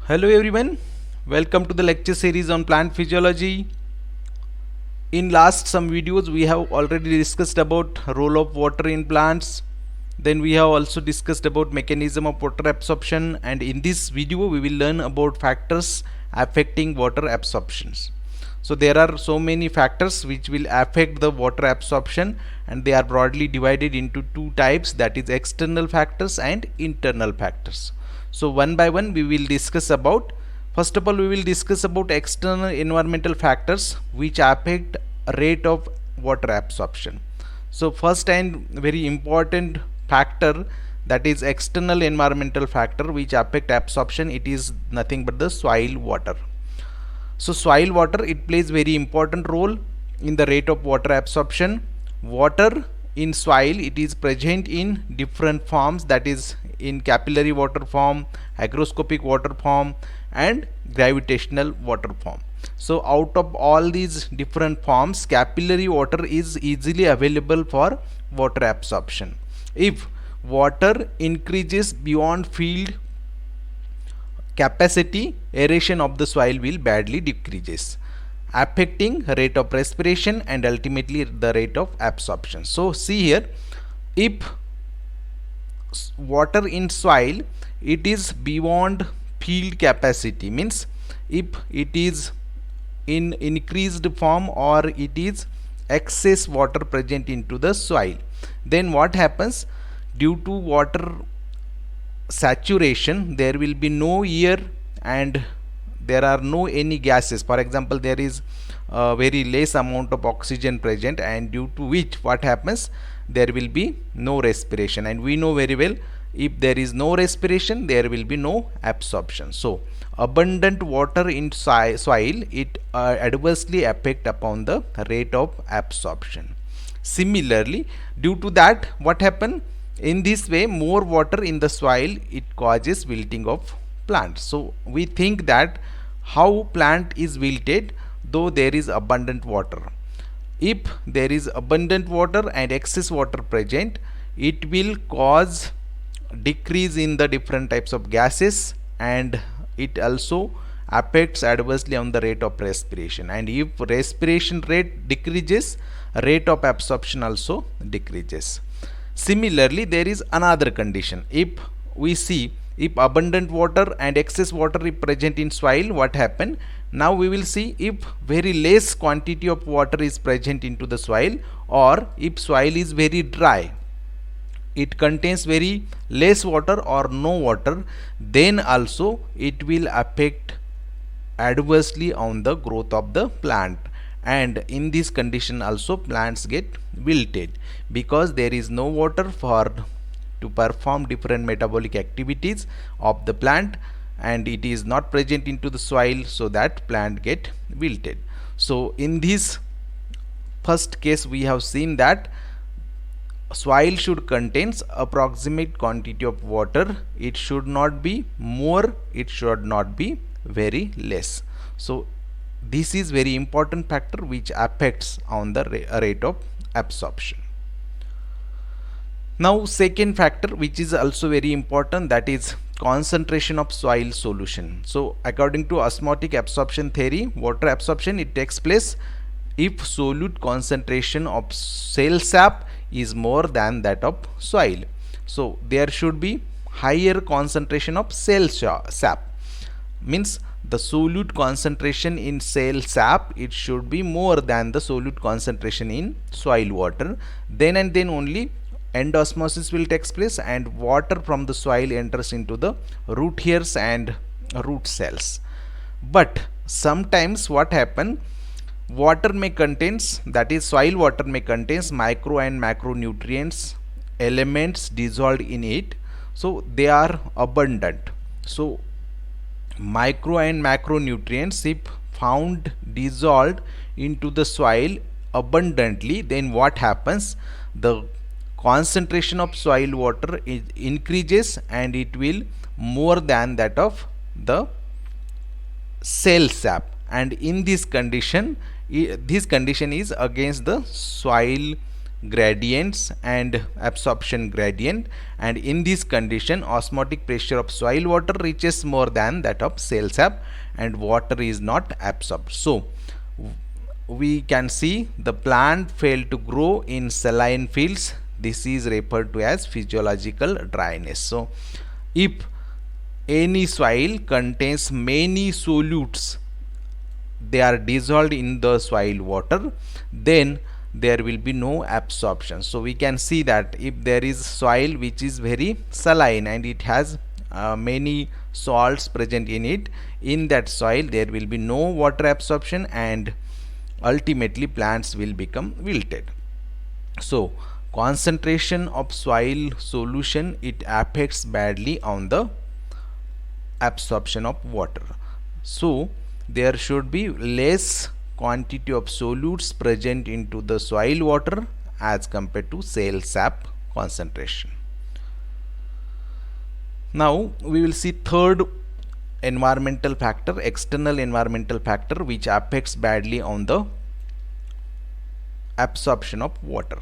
Hello everyone, welcome to the lecture series on plant physiology. In last some videos we have already discussed about role of water in plants. Then we have also discussed about mechanism of water absorption, and in this video we will learn about factors affecting water absorptions. So there are so many factors which will affect the water absorption, and they are broadly divided into two types, that is external factors and internal factors. So one by one we will discuss about. First of all, we will discuss about external environmental factors which affect rate of water absorption. So first and very important factor, that is external environmental factor which affect absorption, it is nothing but the soil water. So soil water, it plays very important role in the rate of water absorption. Water in soil, it is present in different forms, that is in capillary water form, hygroscopic water form and gravitational water form. So out of all these different forms, capillary water is easily available for water absorption. If water increases beyond field capacity, aeration of the soil will badly decreases, affecting rate of respiration and ultimately the rate of absorption. So see here, if water in soil, it is beyond field capacity, means if it is in increased form or it is excess water present into the soil, then what happens, due to water saturation there will be no air and there are no any gases. For example, there is a very less amount of oxygen present, and due to which what happens, there will be no respiration, and we know very well, if there is no respiration there will be no absorption. So abundant water in soil, it adversely affect upon the rate of absorption. Similarly, due to that what happen, in this way more water in the soil, it causes wilting of plants. So we think that how plant is wilted, though there is abundant water. If there is abundant water and excess water present, it will cause decrease in the different types of gases, and it also affects adversely on the rate of respiration, and if respiration rate decreases, rate of absorption also decreases. Similarly, there is another condition. If we see, if abundant water and excess water is present in soil, what happen? Now we will see, if very less quantity of water is present into the soil, or if soil is very dry, it contains very less water or no water, then also it will affect adversely on the growth of the plant, and in this condition also plants get wilted, because there is no water for to perform different metabolic activities of the plant, and it is not present into the soil, so that plant get wilted. So in this first case we have seen that soil should contains approximate quantity of water, it should not be more, it should not be very less. So this is very important factor which affects on the rate of absorption. Now second factor which is also very important, that is concentration of soil solution. So according to osmotic absorption theory, water absorption, it takes place if solute concentration of cell sap is more than that of soil. So there should be higher concentration of cell sap, means the solute concentration in cell sap, it should be more than the solute concentration in soil water. Then and then only endosmosis will take place, and water from the soil enters into the root hairs and root cells. But sometimes what happen, water may contains, that is soil water may contains micro and macronutrients elements dissolved in it, so they are abundant. So micro and macronutrients if found dissolved into the soil abundantly, then what happens, the concentration of soil water increases and it will more than that of the cell sap, and in this condition, this condition is against the soil gradients and absorption gradient, and in this condition osmotic pressure of soil water reaches more than that of cell sap and water is not absorbed. So we can see the plant failed to grow in saline fields. This is referred to as physiological dryness. So if any soil contains many solutes, they are dissolved in the soil water, then there will be no absorption. So we can see that if there is soil which is very saline and it has many salts present in it, in that soil there will be no water absorption and ultimately plants will become wilted. So concentration of soil solution, it affects badly on the absorption of water. So there should be less quantity of solutes present into the soil water as compared to cell sap concentration. Now we will see third environmental factor, external environmental factor, which affects badly on the absorption of water.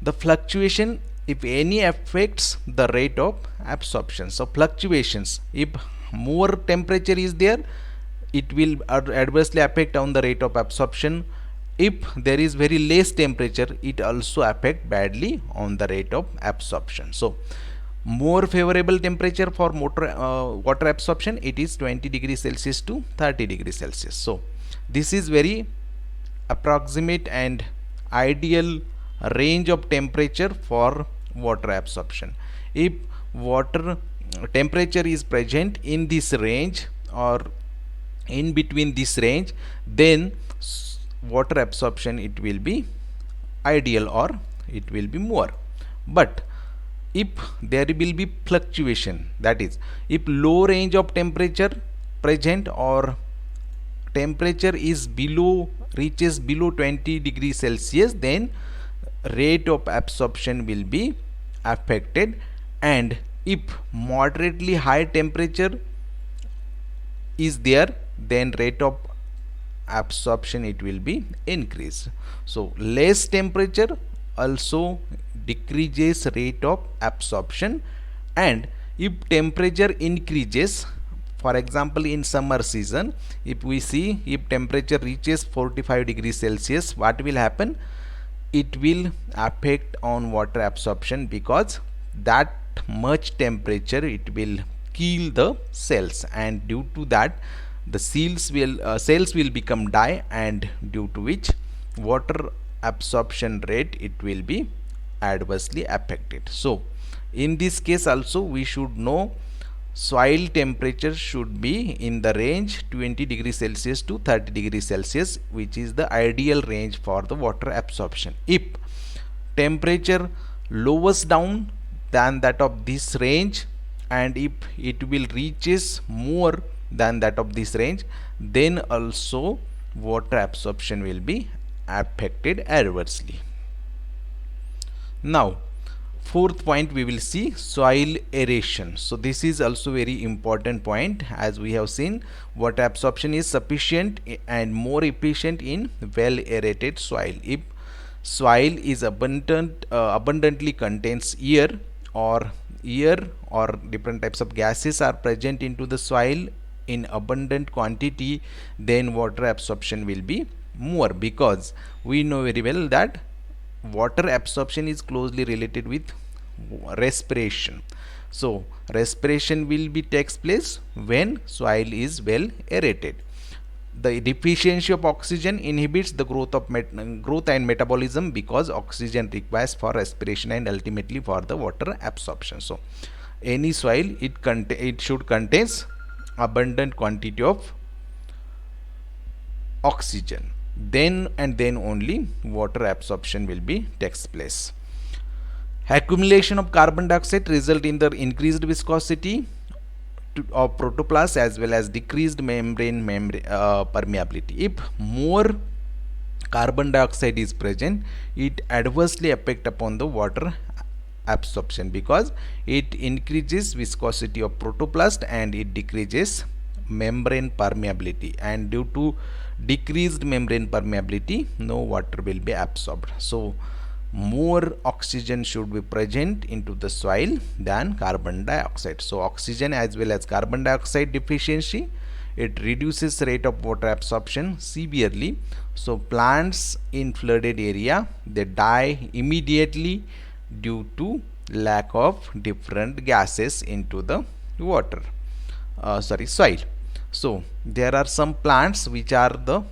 The fluctuation, if any, affects the rate of absorption. So fluctuations, if more temperature is there, it will adversely affect on the rate of absorption. If there is very less temperature, it also affect badly on the rate of absorption. So more favorable temperature for water absorption, it is 20 degrees Celsius to 30 degrees Celsius. So this is very approximate and ideal range of temperature for water absorption. If water temperature is present in this range or in between this range, then water absorption, it will be ideal or it will be more. But if there will be fluctuation, that is if low range of temperature present or temperature is below, reaches below 20 degrees Celsius, then rate of absorption will be affected. And if moderately high temperature is there, then rate of absorption, it will be increased. So less temperature also decreases rate of absorption, and if temperature increases, for example in summer season, if we see if temperature reaches 45 degrees Celsius, what will happen? It will affect on water absorption, because that much temperature, it will kill the cells, and due to that the cells will become die, and due to which water absorption rate, it will be adversely affected. So in this case also we should know soil temperature should be in the range 20 degrees Celsius to 30 degrees Celsius, which is the ideal range for the water absorption. If temperature lowers down than that of this range, and if it will reaches more than that of this range, then also water absorption will be affected adversely. Now fourth point, we will see soil aeration. So this is also very important point. As we have seen, water absorption is sufficient and more efficient in well aerated soil. If soil is abundantly contains air or different types of gases are present into the soil in abundant quantity, then water absorption will be more, because we know very well that water absorption is closely related with respiration. So respiration will be takes place when soil is well aerated. The deficiency of oxygen inhibits the growth and metabolism, because oxygen requires for respiration and ultimately for the water absorption. So any soil, it should contains abundant quantity of oxygen, then and then only water absorption will be takes place. Accumulation of carbon dioxide result in the increased viscosity of protoplast as well as decreased membrane permeability. If more carbon dioxide is present, it adversely affect upon the water absorption, because it increases viscosity of protoplast and it decreases membrane permeability, and due to decreased membrane permeability, no water will be absorbed. So more oxygen should be present into the soil than carbon dioxide. So oxygen as well as carbon dioxide deficiency, it reduces rate of water absorption severely. So plants in flooded area, they die immediately due to lack of different gases into the water, soil. So there are some plants which are the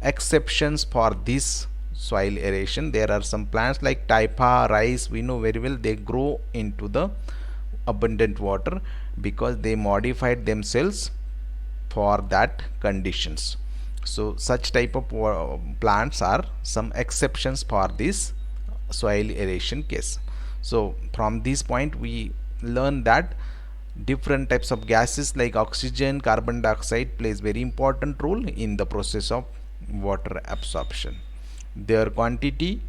exceptions for this soil aeration. There are some plants like typha, rice, we know very well, they grow into the abundant water because they modified themselves for that conditions. So such type of plants are some exceptions for this soil aeration case. So from this point we learn that different types of gases like oxygen, carbon dioxide plays very important role in the process of water absorption. Their quantity,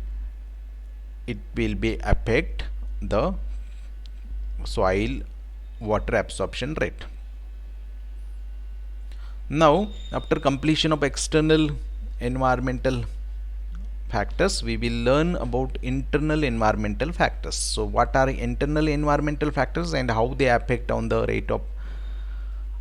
it will be affect the soil water absorption rate. Now after completion of external environmental factors, we will learn about internal environmental factors. So what are internal environmental factors and how they affect on the rate of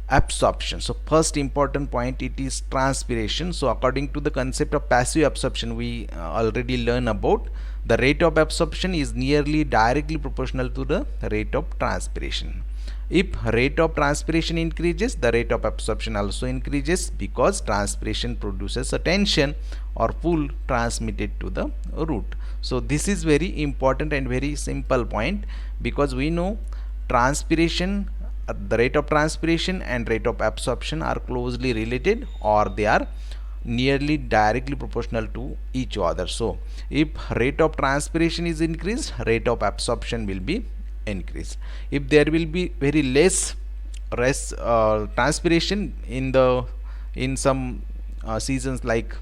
absorption? So first important point, it is transpiration. So according to the concept of passive absorption, we already learn about the rate of absorption is nearly directly proportional to the rate of transpiration. If rate of transpiration increases, the rate of absorption also increases because transpiration produces a tension or pull transmitted to the root. So this is very important and very simple point, because we know transpiration, the rate of transpiration and rate of absorption are closely related, or they are nearly directly proportional to each other. So if rate of transpiration is increased, rate of absorption will be increased. If there will be very less transpiration in some seasons like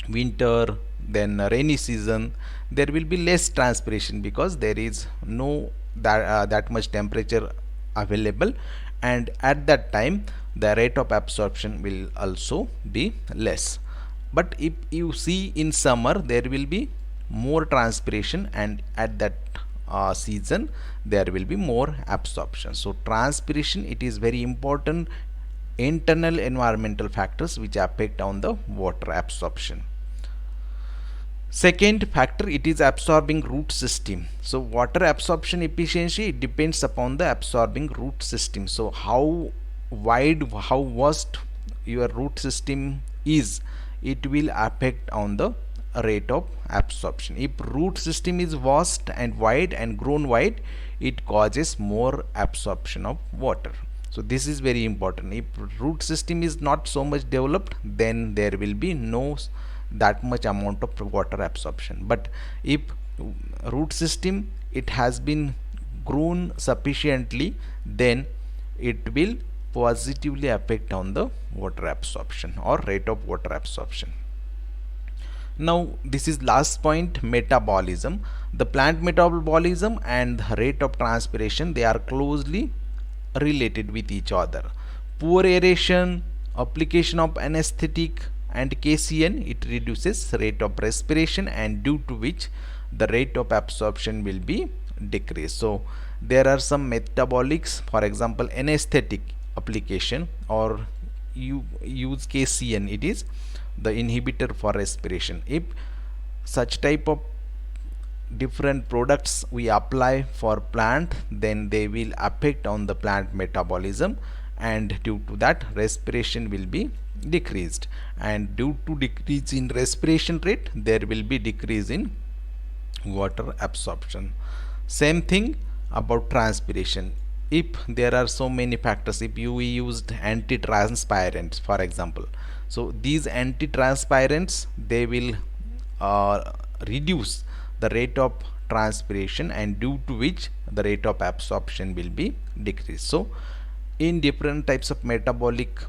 winter, then rainy season, there will be less transpiration because there is no that much temperature available, and at that time the rate of absorption will also be less. But if you see in summer, there will be more transpiration, and at that season there will be more absorption. So transpiration, it is very important internal environmental factors which affect on the water absorption. Second factor, it is absorbing root system. So water absorption efficiency, it depends upon the absorbing root system. So how wide, how vast your root system is, it will affect on the rate of absorption. If root system is vast and wide and grown wide, it causes more absorption of water. So this is very important. If root system is not so much developed, then there will be no that much amount of water absorption. But if root system, it has been grown sufficiently, then it will positively affect on the water absorption or rate of water absorption. Now this is last point, metabolism. The plant metabolism and the rate of transpiration, they are closely related with each other. Poor aeration, application of anesthetic and KCN, it reduces rate of respiration, and due to which the rate of absorption will be decreased. So there are some metabolics, for example anesthetic application, or you use KCN, it is the inhibitor for respiration. If such type of different products we apply for plant, then they will affect on the plant metabolism, and due to that respiration will be decreased, and due to decrease in respiration rate, there will be decrease in water absorption. Same thing about transpiration. If there are so many factors, if you used anti-transpirants for example, so these anti-transpirants, they will reduce the rate of transpiration, and due to which the rate of absorption will be decreased. So in different types of metabolic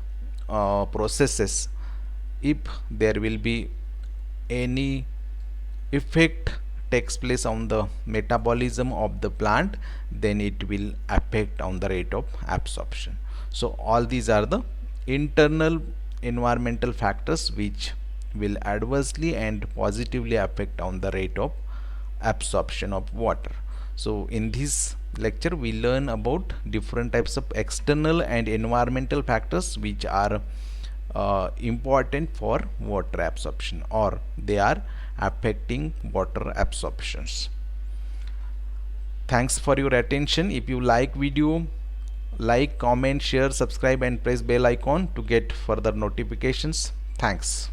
processes, if there will be any effect takes place on the metabolism of the plant, then it will affect on the rate of absorption. So all these are the internal environmental factors which will adversely and positively affect on the rate of absorption of water. So in this lecture we learn about different types of external and environmental factors which are important for water absorption, or they are affecting water absorptions. Thanks for your attention. If you like video, like, comment, share, subscribe and press bell icon to get further notifications. Thanks.